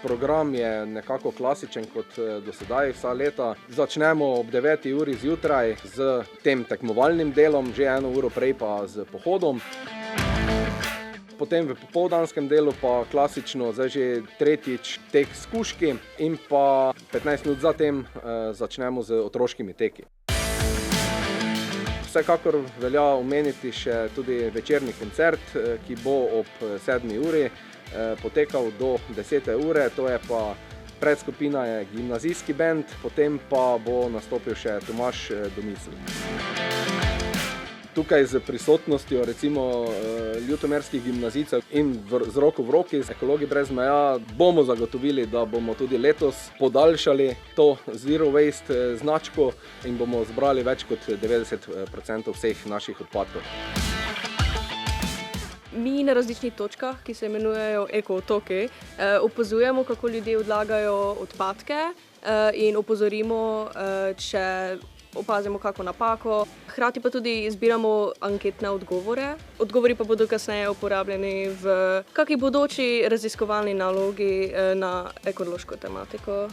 Program je nekako klasičen kot do sedaj vsa leta. Začnemo ob 9. uri zjutraj z tem tekmovalnim delom, že 1 uro prej pa z pohodom. Potem v popoldanskem delu pa klasično, zdaj že tretjič, tek s kužki in pa 15 minut zatem začnemo z otroškimi teki. Vsekakor velja omeniti še tudi večerni koncert, ki bo ob 7. uri potekal do 10. ure, to je pa predskupina je gimnazijski bend, potem pa bo nastopil še Tomaž Domicelj. Tukaj z prisotnostjo recimo ljutomerskih gimnazijcev in z roko v roki z Ekologi brez meja bomo zagotovili, da bomo tudi letos podaljšali to Zero Waste značko in bomo zbrali več kot 90% vseh naših odpadkov. Mi na različnih točkah, ki se imenujejo eko-otoki, opazujemo, kako ljudje odlagajo odpadke in opozorimo, če opazimo kako napako. Hkrati pa tudi zbiramo anketne odgovore. Odgovori pa bodo kasneje uporabljeni v kakšni bodoči raziskovalni nalogi na ekološko tematiko.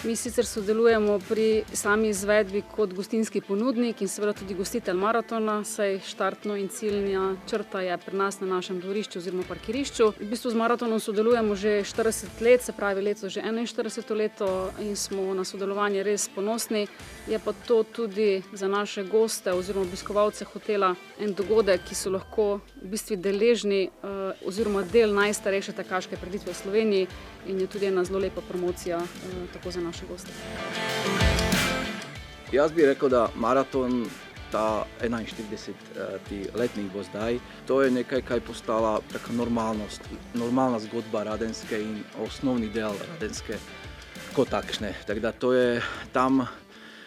Mi sicer sodelujemo pri sami izvedbi kot gostinski ponudnik in seveda tudi gostitelj maratona, saj štartno in ciljna črta je pri nas na našem dvorišču oziroma parkirišču. V bistvu z maratonom sodelujemo že 40 let, se pravi letos že 41. leto in smo na sodelovanje res ponosni. Je pa to tudi za naše goste oziroma obiskovalce hotela en dogodek, ki so lahko v bistvu deležni oziroma del najstarejše tekaške prireditve v Sloveniji in je tudi ena zelo lepa promocija tako za naše goste. Jaz bi rekel, da maraton, ta 41. letnik bo zdaj, to je nekaj, kaj postala taka normalnost, normalna zgodba Radenske in osnovni del Radenske kot takšne. Tako da to je tam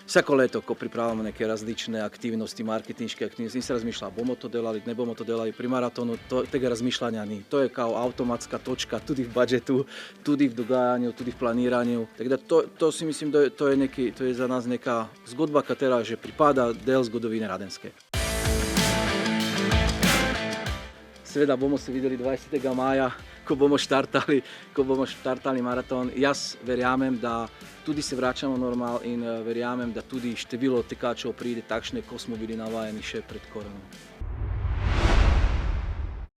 vsako leto, ko pripravljamo neke različne aktivnosti, marketinške aktivnosti, in se razmišlja, bomo to delali, ne bomo to delali. Pri maratonu tega razmišljanja ni. To je kao avtomatska točka tudi v budžetu, tudi v dogajanju, tudi v planiranju. Tako da to si mislim, da to je za nas neka zgodba, katera že pripada del zgodovine Radenske. Seveda bomo se videli 20. maja, ko bomo štartali maraton. Jaz verjamem, da tudi se vračamo normal in verjamem, da tudi število tekačev pride takšne, ko smo bili navajeni še pred korono.